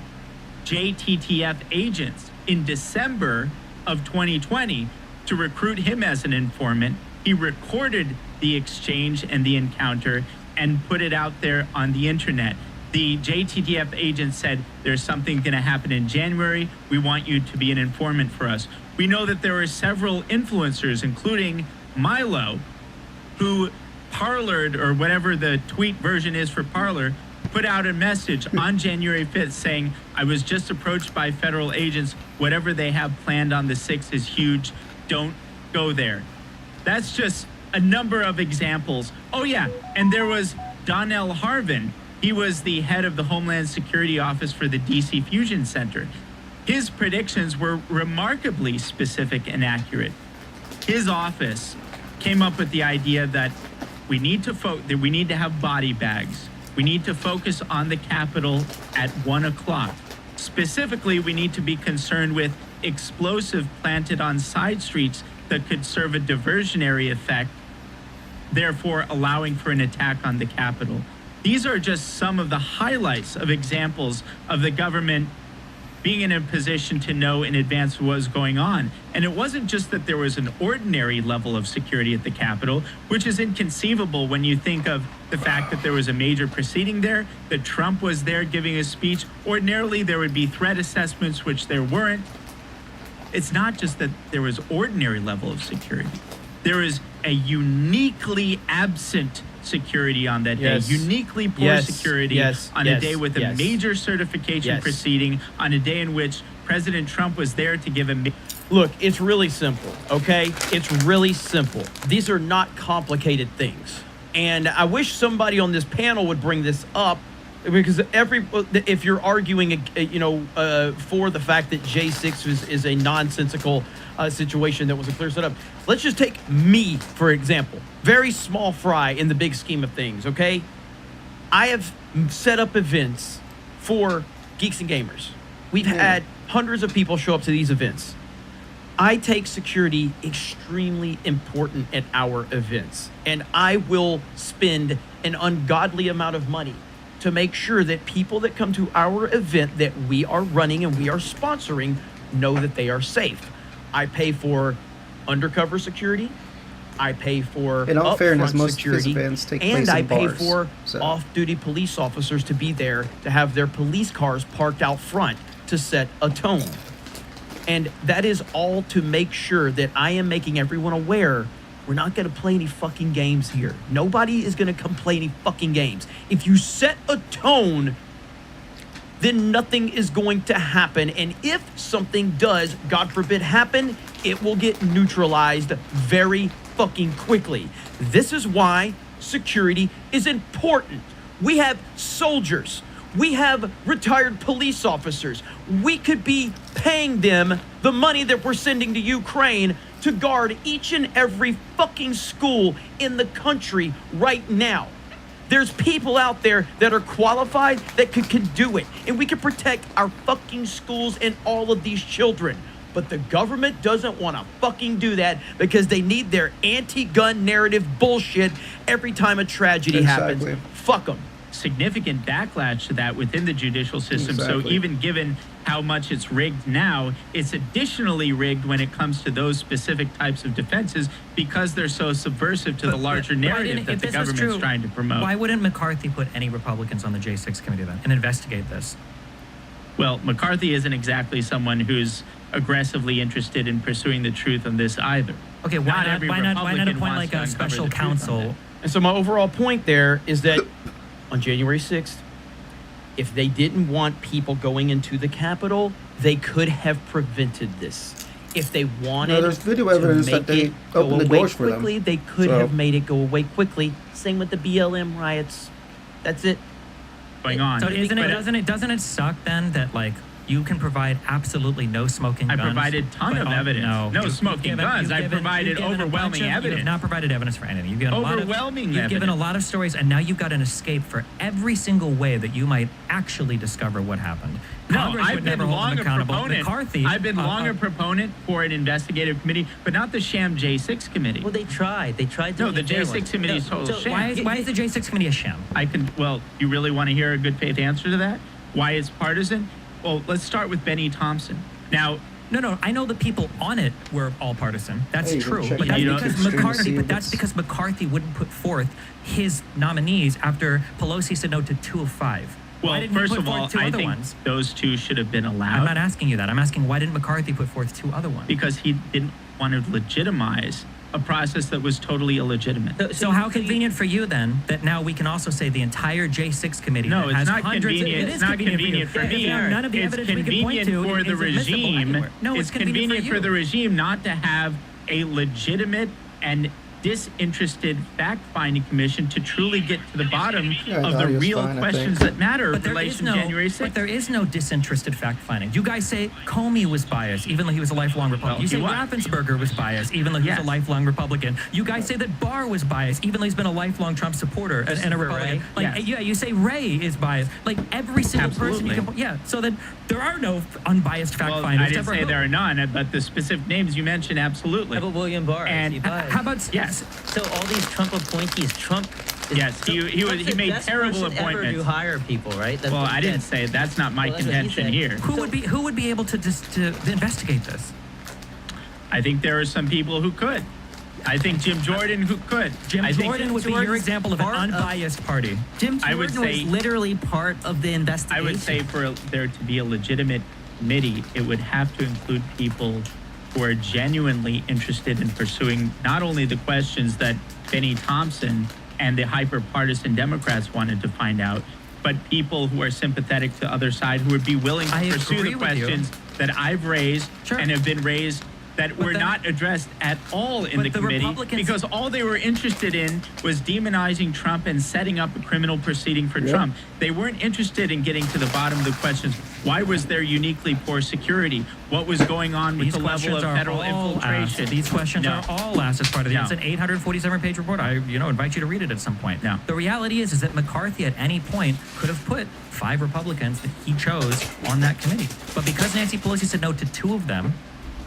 JTTF agents in December of 2020 to recruit him as an informant, he recorded the exchange and the encounter and put it out there on the internet. The JTTF agent said, there's something going to happen in January. We want you to be an informant for us. We know that there are several influencers, including Milo, who Parlered, or whatever the tweet version is for Parler, put out a message on January 5th saying, I was just approached by federal agents. Whatever they have planned on the 6th is huge. Don't go there. That's just a number of examples. Oh, yeah. And there was Donnell Harvin. He was the head of the Homeland Security Office for the DC Fusion Center. His predictions were remarkably specific and accurate. His office came up with the idea that we need to have body bags. We need to focus on the Capitol at 1 o'clock. Specifically, we need to be concerned with explosive planted on side streets that could serve a diversionary effect, therefore allowing for an attack on the Capitol. These are just some of the highlights of examples of the government being in a position to know in advance what was going on. And it wasn't just that there was an ordinary level of security at the Capitol, which is inconceivable when you think of the fact that there was a major proceeding there, that Trump was there giving a speech. Ordinarily, there would be threat assessments, which there weren't. It's not just that there was ordinary level of security. There is a uniquely absent security on that
Yes.
day, uniquely poor
Yes.
security
Yes.
on
Yes.
a day with a
Yes.
major certification
Yes.
proceeding, on a day in which President Trump was there to give a
Look, it's really simple, okay? It's really simple. These are not complicated things. And I wish somebody on this panel would bring this up, because if you're arguing, for the fact that J6 is a nonsensical situation that was a clear setup, let's just take me, for example. Very small fry in the big scheme of things, okay? I have set up events for Geeks and Gamers. We've had hundreds of people show up to these events. I take security extremely important at our events, and I will spend an ungodly amount of money to make sure that people that come to our event that we are running and we are sponsoring know that they are safe. I pay for undercover security. I pay for
In all fairness,
upfront
most of
security,
these events take
and
place
I
in
pay
bars,
for
so.
off-duty police officers to be there to have their police cars parked out front to set a tone. And that is all to make sure that I am making everyone aware we're not going to play any fucking games here. Nobody is going to come play any fucking games. If you set a tone, then nothing is going to happen. And if something does, God forbid, happen, it will get neutralized very fucking quickly. This is why security is important. We have soldiers. We have retired police officers. We could be paying them the money that we're sending to Ukraine to guard each and every fucking school in the country right now. There's people out there that are qualified that could do it. And we can protect our fucking schools and all of these children. But the government doesn't want to fucking do that because they need their anti-gun narrative bullshit every time a tragedy happens.
Exactly.
Fuck them.
Significant backlash to that within the judicial system. So
Exactly.
even given how much it's rigged now, it's additionally rigged when it comes to those specific types of defenses because they're so subversive to the larger
Why
narrative
didn't-
that
if
the
this was
government's
true,
trying to promote.
Why wouldn't McCarthy put any Republicans on the J6 committee then and investigate this?
Well, McCarthy isn't exactly someone who's aggressively interested in pursuing the truth on this either.
Okay,
Not
why not?
every
Why not
Republican
appoint
wants
like
to
a
uncover
special
the truth on
counsel?
that.
And so my overall point there is that on January 6th, if they didn't want people going into the Capitol, they could have prevented this. If they wanted
there's video
to
evidence
make
that they
it go
opened the
away
doors for them.
quickly, they could
So-
have made it go away quickly. Same with the BLM riots. That's it.
Going on.
So
But
doesn't it suck then that like you can provide absolutely no smoking
I
guns?
provided a ton
but
of evidence. No
you've
smoking guns. I provided
you've given a bunch
overwhelming
of- You
evidence.
have not provided evidence for anything. You've given
Overwhelming
You've given a
evidence.
lot of stories, and now you've got an escape for every single way that you might actually discover what happened.
No,
Congress
I've
would
been
never hold
long
them
a
accountable.
proponent.
McCarthy.
I've been long a proponent for an investigative committee, but not the sham J6 committee.
Well, they tried. They tried to.
No, the
make their
J6
one.
committee is total
so
sham.
Why is the J6 committee a sham?
I can. Well, you really want to hear a good faith answer to that? Why it's partisan? Well, let's start with Benny Thompson. Now,
No, I know the people on it were all partisan. That's
Hey,
true.
check
But
it
that's
out.
because
Extreme
McCarthy.
see
But
if
that's
it's-
because McCarthy wouldn't put forth his nominees after Pelosi said no to 2 of 5.
well,
why didn't he
first
put
of all,
forth 2
I
other
think
ones?
those two should have been
I'm
allowed
not asking you that. I'm asking why didn't McCarthy put forth 2 other ones?
because he didn't want to legitimize a process that was totally illegitimate.
So how convenient for you then that now we can also say the entire J6 committee
No,
that
it's
has
not
hundreds
convenient.
It is
It's not
convenient
convenient for
you.
me.
If none of the
It's
evidence we can point
convenient
to
for the
is admissible
regime.
anywhere. No, it's
convenient for the regime not to have a legitimate and disinterested fact-finding commission to truly get to the bottom
Yeah,
of the
audio's
real
fine, I
questions
think.
that matter in
But there is
relation
no,
to January
but
6th.
there is no disinterested fact finding. You guys say Comey was biased, even though he was a lifelong Republican.
Well,
You say
he was.
Raffensperger was biased, even though he was
Yes.
a lifelong Republican. You guys say that Barr was biased, even though he's been a lifelong Trump supporter and a Republican.
Ray.
Like,
Yes.
yeah, you say Ray is biased. Like every single person you
Absolutely.
can. Yeah, so that there are no unbiased fact
Well,
finders.
I didn't say there are none, but the specific names you mentioned, absolutely.
How about William Barr?
And
Is he biased?
How about
Yes.
So all these Trump appointees, Trump.
Yes, he
Trump's the
made
best
terrible
person ever
appointments.
to hire people, right? That's
Well,
what he
I didn't
said.
say that's not my
Well, that's what he
contention
said.
here.
who would be able to just to investigate this?
I think there are some people who could. I think Jim Jordan who could.
Jim
I think
Jordan would be your
Jordan's
example of an
part of-
unbiased party.
Jim
I would
Jordan
say-
was literally part of the
I
investigation.
would say for there to be a legitimate committee, it would have to include people who are genuinely interested in pursuing not only the questions that Benny Thompson and the hyper-partisan Democrats wanted to find out, but people who are sympathetic to the other side who would be willing to
I
pursue
agree
the
with you.
questions that I've raised
Sure.
and have been raised that
But
were
then-
not addressed at all in
But
the
the
committee
Republicans-
because all they were interested in was demonizing Trump and setting up a criminal proceeding for
Yeah.
Trump. They weren't interested in getting to the bottom of the questions. Why was there uniquely poor security? What was going on with
These
the level
questions
of
are
federal
all
infiltration?
asked. These questions
No.
are all asked as part of the.
No.
It's an 847-page report. I invite you to read it at some point.
No.
The reality is that McCarthy at any point could have put 5 Republicans that he chose on that committee, but because Nancy Pelosi said no to 2 of them.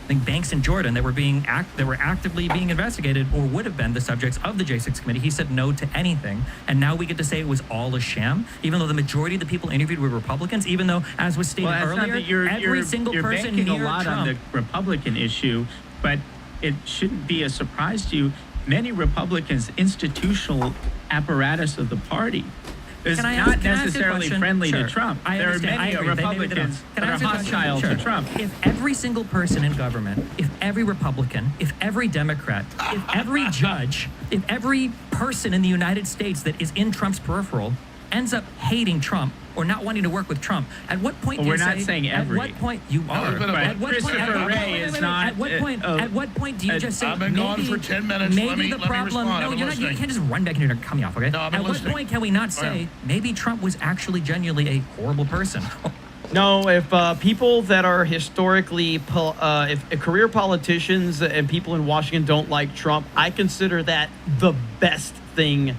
I think Banks and Jordan that were actively being investigated or would have been the subjects of the J6 committee. He said no to anything, and now we get to say it was all a sham, even though the majority of the people interviewed were Republicans. Even though, as was stated
Well, that's not
earlier,
that you're,
every single
you're
person
banking
near
a lot
Trump.
on the Republican issue, but it shouldn't be a surprise to you. Many Republicans, institutional apparatus of the party, is
Can I
not
ask you a
necessarily
question?
friendly
Sure.
to Trump.
I
There are
understand. I
many
agree. They may be
Republicans
Can
that
I
are
ask you a question?
hostile
Sure.
to Trump.
If every single person in government, if every Republican, if every Democrat, if every judge, if every person in the United States that is in Trump's peripheral ends up hating Trump or not wanting to work with Trump, at what point
Well,
do
we're
you
not
say?
saying every.
At what point you are?
there's been a-
At what point?
Christopher
at what-
Wray
wait,
is
wait,
not not.
At what point do you just say?
I've been gone
maybe-
for 10 minutes.
Maybe
Let me
the problem.
respond.
No,
I've been
you're not. You
listening.
can't just run back and you're cut me off. Okay.
No, I've been
At what
listening.
point can we not
Oh,
say
yeah.
maybe Trump was actually genuinely a horrible person?
No, if people that are historically, if career politicians and people in Washington don't like Trump, I consider that the best thing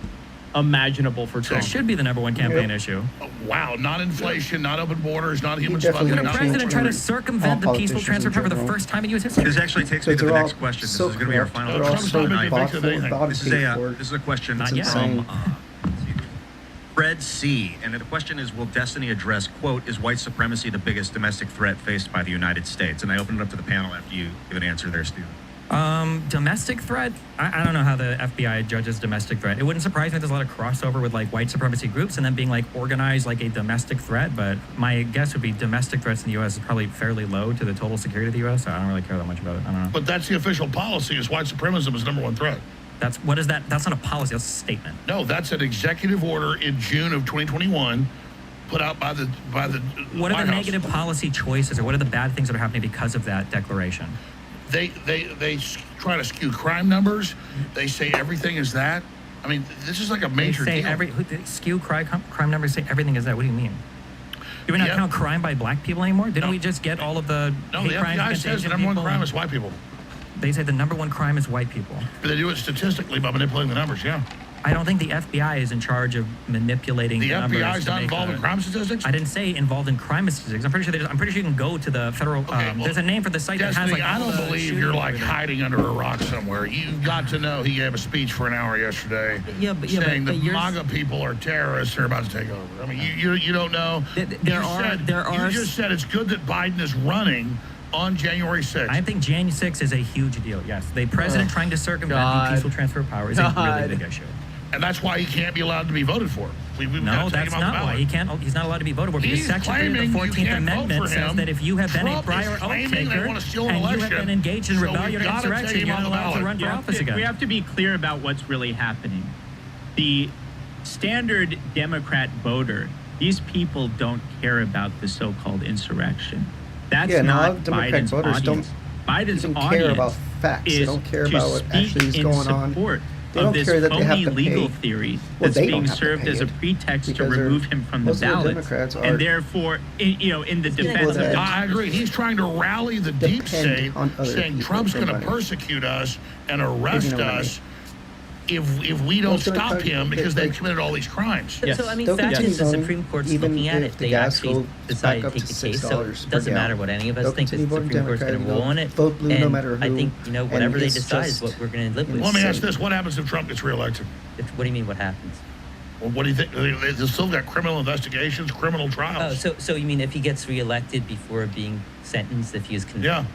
imaginable for
It
Trump.
should be the number one campaign issue.
Oh, wow, not inflation, not open borders, not human
definitely
smuggling.
Did a
not
president try to
change
circumvent
all
the peaceful
politicians
transfer
in
for the
general.
first time in U.S. history?
This actually takes me to
They're
the
all
next question.
so
This is going to be our
corrupt.
final
They're all
question
so
Trump's not
tonight.
making
thoughtful about
This is
paid
a
for.
this is a question
Not
from
yet.
insane.
Fred C. And the question is, will Destiny address, quote, is white supremacy the biggest domestic threat faced by the United States? And I open it up to the panel after you give an answer there, Steve.
Domestic threat? I don't know how the FBI judges domestic threat. It wouldn't surprise me if there's a lot of crossover with like white supremacy groups and then being like organized like a domestic threat. But my guess would be domestic threats in the U.S. is probably fairly low to the total security of the U.S. So I don't really care that much about it. I don't know.
But that's the official policy is white supremacism is number one threat.
What is that? That's not a policy. That's a statement.
No, that's an executive order in June of 2021 put out by the
What are
White
the
House.
negative policy choices or what are the bad things that are happening because of that declaration?
They try to skew crime numbers. They say everything is that. I mean, this is like a major
They say
deal.
skew crime numbers say everything is that. What do you mean? Do we not
Yeah.
count crime by black people anymore? Didn't
No.
we just get all of the
No,
hate
the
crimes
FBI
against
says the
Asian
number one
people?
crime is white people.
They say the number one crime is white people.
But they do it statistically by manipulating the numbers, yeah.
I don't think the FBI is in charge of manipulating
The
numbers.
FBI is
to
not
make
involved in crime statistics?
I didn't say involved in crime statistics. I'm pretty sure you can go to the federal.
Okay, well,
there's a name for the site that has
Destiny,
like.
I
all
don't
the
believe
shooting
you're like
over there.
hiding under a rock somewhere. You've got to know he gave a speech for an hour yesterday saying the MAGA people are terrorists and are about to take over. I mean, you don't know.
There
You just said it's good that Biden is running on January 6th.
I think January 6th is a huge deal. Yes, the president trying to circumvent
God.
the peaceful transfer of power is a really big issue.
And that's why he can't be allowed to be voted for. We've got
No,
to take
that's
him off the
not why
ballot.
he's not allowed to be voted for because
He's
Section 3 of the
claiming you
14th
can't vote
Amendment
for
says
him.
that if you have been
Trump
a
is
prior oath
claiming they
taker
want to steal an
and you have
election,
been engaged in
so
rebellion
we've
or
gotta take
insurrection,
him
you're
off
not
the
allowed to
ballot.
run for office again.
We have to be clear about what's really happening. The standard Democrat voter, these people don't care about the so-called insurrection. That's
Yeah, no,
not
Democrat
Biden's
voters
audience.
even
Biden's
care
audience
about facts. They
is
don't care
to
about what
speak
actually is
in
going on.
support
They
of
don't
this
care that they have
phony
to
legal
pay.
theory
Well,
that's
they don't
being
have to
served
pay
as a
it
pretext to
because they're-
remove him from the
most of the
ballot.
Democrats are
And therefore, in the defense of
that-
I agree. He's trying to rally the deep
Depend
state,
on other
saying
people
Trump's
for
going to
money.
persecute us and arrest
what I mean.
us if we don't
Most
stop
Democrats-
him because they've
like-
committed all these crimes.
So,
Yes.
so I mean,
They'll
fact
continue
is the
voting
Supreme Court's
even
looking at
if
it.
the
They
gas
actually
goes
decide
back
to
up
take
to
the case. So
$6
it
per
doesn't matter
gallon.
what any of us
They'll
think. The
continue voting
Supreme Court's going to
Democrat,
rule on it.
vote blue no
And
matter
I
who,
think,
and
whatever they
it's
decide is
just-
what we're going to live with.
Let me ask
So-
this: what happens if Trump gets reelected?
What do you mean what happens?
Well, what do you think? They've still got criminal investigations, criminal
Oh,
trials.
so you mean if he gets reelected before being sentenced, if he is convicted?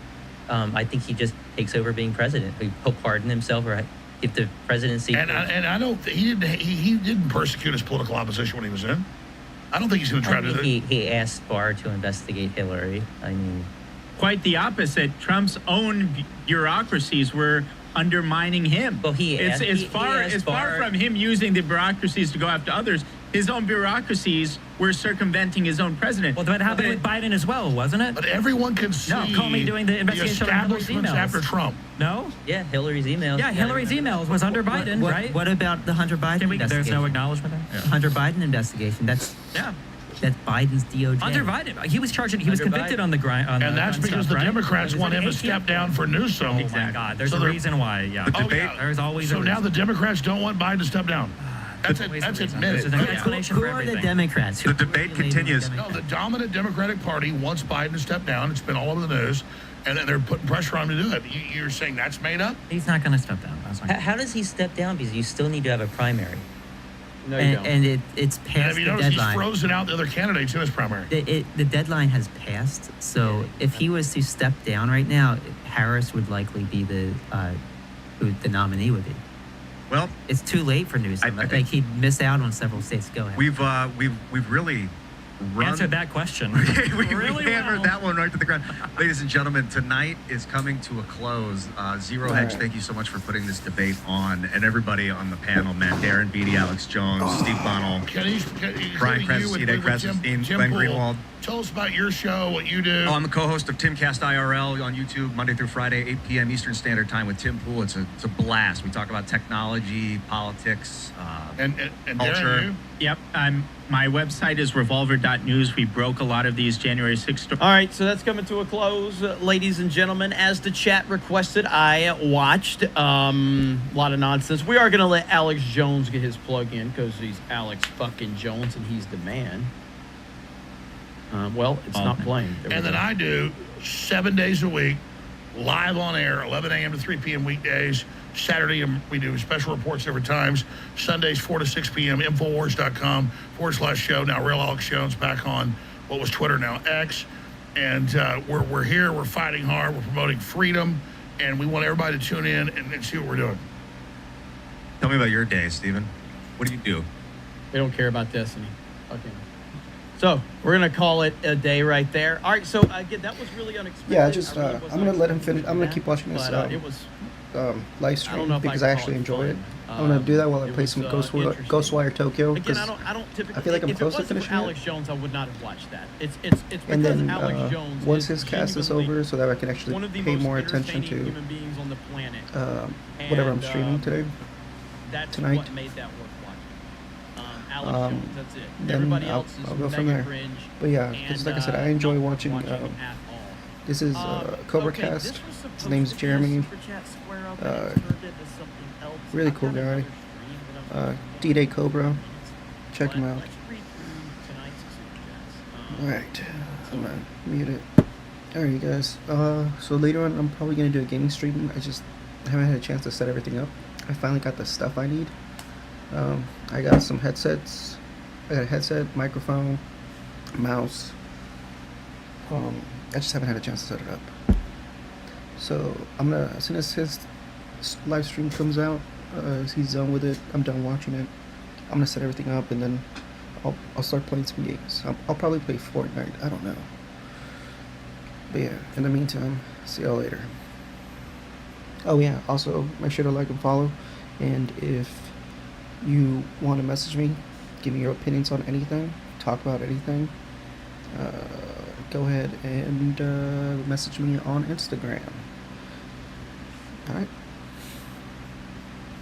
Yeah.
I think he just takes over being president. He'll pardon himself or get the presidency.
And I don't. He didn't persecute his political opposition when he was in. I don't think he's going to try to.
He asked Barr to investigate Hillary. I mean,
quite the opposite. Trump's own bureaucracies were undermining him.
Well,
it's
he
far
asked
far
Barr-
from him using the bureaucracies to go after others. His own bureaucracies were circumventing his own president.
Well, that happened with Biden as well, wasn't it?
But everyone can see
No, Comey doing the investigation on Hillary's
establishments
emails.
after Trump.
No?
yeah, Hillary's emails.
Yeah, Hillary's emails was under Biden,
what,
right?
What about the Hunter Biden
Can we, there's
investigation?
no acknowledgement there?
Hunter Biden investigation. That's Biden's DOJ.
Hunter Biden. He was charged. He was
Hunter
convicted
Biden.
on the grind.
And that's because the Democrats want him to step down for Newsom.
Oh my God! There's
So
a
they're-
reason why. Yeah.
The debate-
There's always
So
a
now
reason.
the Democrats don't want Biden to step down. That's
Always a reason.
admitted.
There's an
Yeah.
explanation
Who
for
are the
everything.
Democrats?
The debate continues.
No, the dominant Democratic Party wants Biden to step down. It's been all over the news, and then they're putting pressure on him to do it. You're saying that's made up?
He's not going to step down. That's not
How does he step down? Because you still need to have a primary.
No, you don't.
And it's
And
past
have you
the
noticed he's
deadline.
frozen out the other candidates in his primary?
The deadline has passed, so if he was to step down right now, Harris would likely be who the nominee would be.
Well,
It's too late for Newsom.
I
Like
think-
he'd miss out on several states. Go ahead.
we've really run.
answered that question.
we
really
hammered
well.
that one right to the ground. Ladies and gentlemen, tonight is coming to a close. Zero Hedge,
right.
thank you so much for putting this debate on, and everybody on the panel, Matt Darren, Beatty, Alex Jones, Steve Bonnell,
Can he,
Brian
including you
Krasnstein,
with Jim
Glenn
Poole,
Greenwald.
Tell us about your show, what you do.
Oh, I'm the co-host of Timcast IRL on YouTube, Monday through Friday, 8 p.m. Eastern Standard Time with Tim Pool. It's a blast. We talk about technology, politics,
and
culture.
Darren, you?
Yep. My website is revolver.news. We broke a lot of these January 6th stories.
All right, so that's coming to a close, ladies and gentlemen. As the chat requested, I watched a lot of nonsense. We are going to let Alex Jones get his plug in because he's Alex fucking Jones and he's the man. Well, it's not playing.
And then I do 7 days a week, live on air, 11 a.m. to 3 p.m. weekdays. Saturday, we do special reports every times. Sundays, 4 to 6 p.m. Infowars.com/show. Now, Real Alex Jones back on what was Twitter, now X. And we're here. We're fighting hard. We're promoting freedom. And we want everybody to tune in and see what we're doing.
Tell me about your day, Steven. What do you do?
They don't care about Destiny. Okay. So we're gonna call it a day right there. All right. So again, that was really unexpected.
Yeah, just
I really
I'm
wasn't
gonna let him
expecting
finish. I'm gonna
that,
keep watching this
but, it was.
live
I
stream
don't know if
because
I
I
can
actually
call
enjoy
it
it.
fun.
I'm gonna do that while I
It
play
was,
some
interesting.
Ghostwire Tokyo.
Again,
'cause
I don't typically.
I feel like I'm
if
close
it
to
wasn't
finishing
for Alex
it.
Jones, I would not have watched that. It's because
And then
Alex Jones
once
is
his cast is
genuinely
over, so that I can
one
actually
of the
pay
most
more attention
entertaining
to
human beings on the planet.
whatever I'm
And,
streaming today.
That's
tonight.
what made that worth watching. Alex Jones, that's it.
then
Everybody
I'll-
else is
I'll go
mega
from there.
cringe.
But yeah,
and,
because like I said, I enjoy
not
watching.
him at all.
This is Cobra
Okay,
Cast.
this was supposed
His name's
to be a
Jeremy.
Super Chat square up, and it's turned into something else.
Really
I've
cool
got
guy.
another stream that I'm
D-Day Cobra. Check him
But
out.
let's read through tonight's Super Chats.
Alright, I'm gonna mute it. Alright, you guys. So later on, I'm probably gonna do a gaming stream. I just haven't had a chance to set everything up. I finally got the stuff I need. I got some headsets. I got a headset, microphone, mouse. I just haven't had a chance to set it up. So I'm gonna, as soon as his live stream comes out, as he's done with it, I'm done watching it. I'm gonna set everything up and then I'll start playing some games. I'll probably play Fortnite. I don't know. But yeah, in the meantime, see y'all later. Oh yeah, also make sure to like and follow. And if you want to message me, give me your opinions on anything, talk about anything, go ahead and message me on Instagram. Alright.